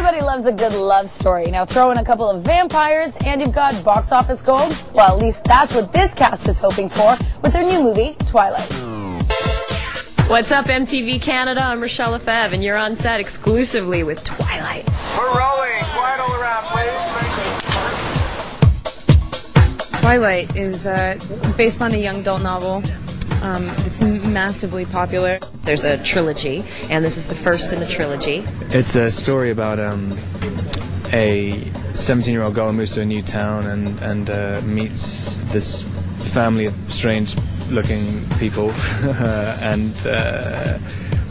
Everybody loves a good love story. Now throw in a couple of vampires and you've got box office gold. Well, at least that's what this cast is hoping for with their new movie, Twilight. What's up, MTV Canada? I'm Rochelle Lefebvre, and you're on set exclusively with Twilight. We're rolling. Quiet all around, please. Twilight is based on a young adult novel. It's massively popular. There's a trilogy, and this is the first in the trilogy. It's a story about a 17-year-old girl who moves to a new town and meets this family of strange-looking people, and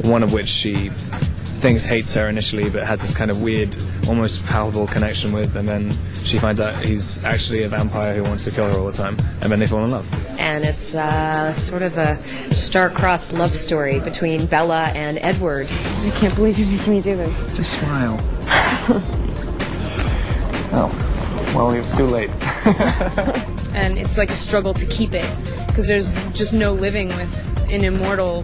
one of which she thinks hates her initially, but has this kind of weird, almost palpable connection with, and then she finds out he's actually a vampire who wants to kill her all the time, and then they fall in love. And it's sort of a star-crossed love story between Bella and Edward. I can't believe you're making me do this. Just smile. Oh, well, it was too late. And it's like a struggle to keep it, because there's just no living with an immortal.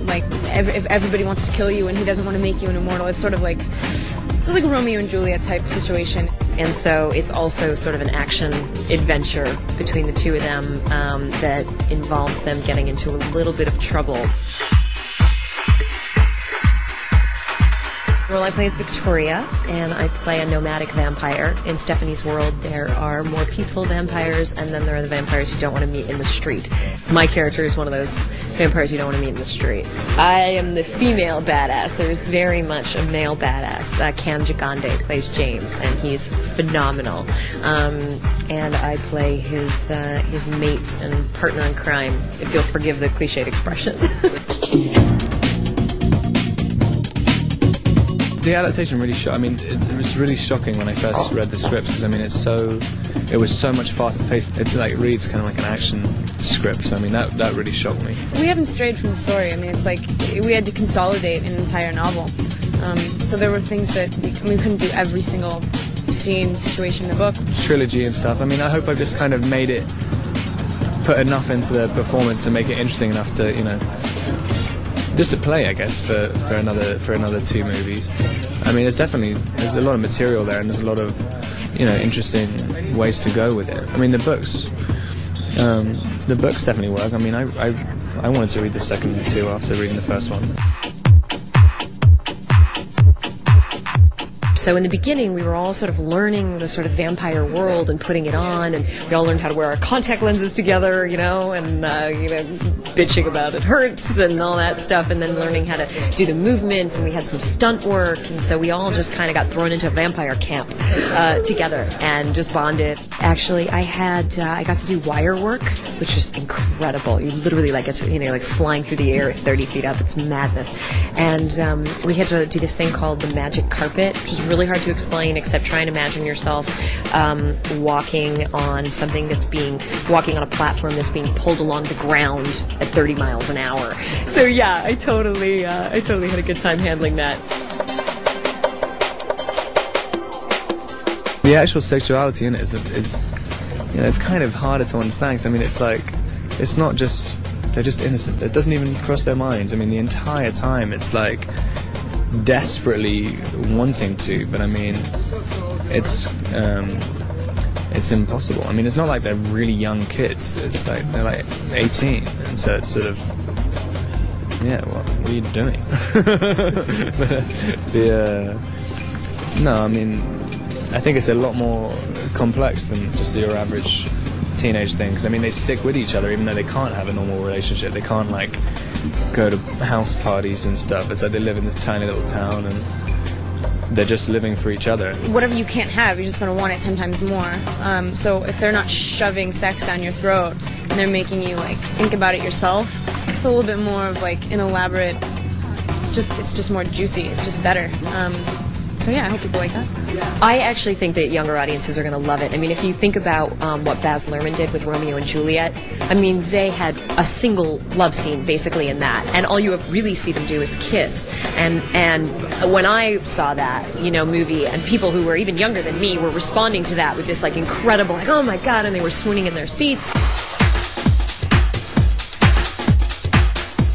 Like, if everybody wants to kill you and he doesn't want to make you an immortal, it's sort of like a Romeo and Juliet type situation. And so it's also sort of an action adventure between the two of them that involves them getting into a little bit of trouble. The role I play is Victoria, and I play a nomadic vampire. In Stephanie's world, there are more peaceful vampires, and then there are the vampires you don't want to meet in the street. My character is one of those vampires you don't want to meet in the street. I am the female badass. There is very much a male badass. Cam Gigande plays James, and he's phenomenal. And I play his mate and partner in crime, if you'll forgive the cliched expression. The adaptation really shocked. I mean, it was really shocking when I first read the script, because I mean, it was so much faster paced. It like reads kind of like an action script. So I mean, that really shocked me. We haven't strayed from the story. I mean, it's like we had to consolidate an entire novel. So there were things that we couldn't do every single scene, situation in the book. Trilogy and stuff. I mean, I hope I've just kind of put enough into the performance to make it interesting enough to, you know, just to play, I guess, for another two movies. I mean, there's a lot of material there, and there's a lot of, you know, interesting ways to go with it. I mean, the books definitely work. I mean, I wanted to read the second two after reading the first one. So in the beginning, we were all sort of learning the sort of vampire world and putting it on, and we all learned how to wear our contact lenses together, you know, and bitching about it hurts and all that stuff, and then learning how to do the movement, and we had some stunt work, and so we all just kind of got thrown into a vampire camp together and just bonded. Actually, I got to do wire work, which was incredible. You literally like get to, you know, like flying through the air at 30 feet up. It's madness. And we had to do this thing called the magic carpet, which is really hard to explain, except try and imagine yourself walking on a platform that's being pulled along the ground at 30 miles an hour. So yeah, I totally had a good time handling that. The actual sexuality in it is you know, it's kind of harder to understand. 'Cause, I mean, it's like, it's not just, they're just innocent. It doesn't even cross their minds. I mean, the entire time it's like desperately wanting to, but I mean, it's impossible. I mean, it's not like they're really young kids. It's like they're like 18, and so it's sort of, yeah, well, what are you doing? But no, I mean, I think it's a lot more complex than just your average teenage thing. 'Cause I mean, they stick with each other even though they can't have a normal relationship. They can't like go to house parties and stuff. It's like they live in this tiny little town and they're just living for each other. Whatever you can't have, you're just going to want it 10 times more. So if they're not shoving sex down your throat and they're making you like think about it yourself, it's a little bit more of like an elaborate. It's just more juicy. It's just better. So yeah, I hope people like that. I actually think that younger audiences are going to love it. I mean, if you think about what Baz Luhrmann did with Romeo and Juliet, I mean, they had a single love scene basically in that, and all you really see them do is kiss. And when I saw that, you know, movie, and people who were even younger than me were responding to that with this like incredible, like, oh my god, and they were swooning in their seats.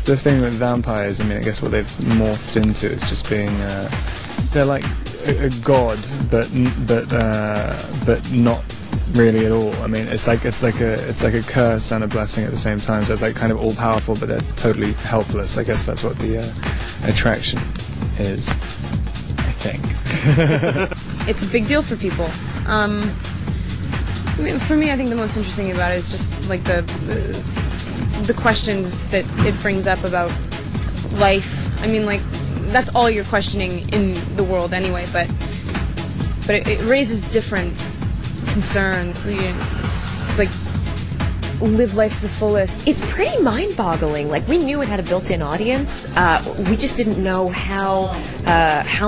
The thing with vampires, I mean, I guess what they've morphed into is just being, they're like a god, but not really at all. I mean, it's like a curse and a blessing at the same time. So it's like kind of all powerful, but they're totally helpless. I guess that's what the attraction is, I think. It's a big deal for people. I mean, for me, I think the most interesting thing about it is just like the questions that it brings up about life. I mean, like, that's all you're questioning in the world anyway, but it raises different concerns. It's like, live life to the fullest. It's pretty mind-boggling. Like, we knew it had a built-in audience. We just didn't know how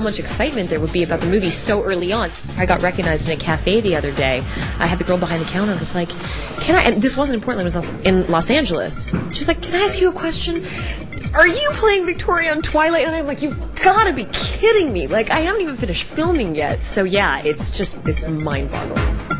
much excitement there would be about the movie so early on. I got recognized in a cafe the other day. I had the girl behind the counter and was like, "Can I?" And this wasn't in Portland. It was in Los Angeles. She was like, "Can I ask you a question? Are you playing Victoria on Twilight?" And I'm like, "You've got to be kidding me! Like, I haven't even finished filming yet." So yeah, it's mind-boggling.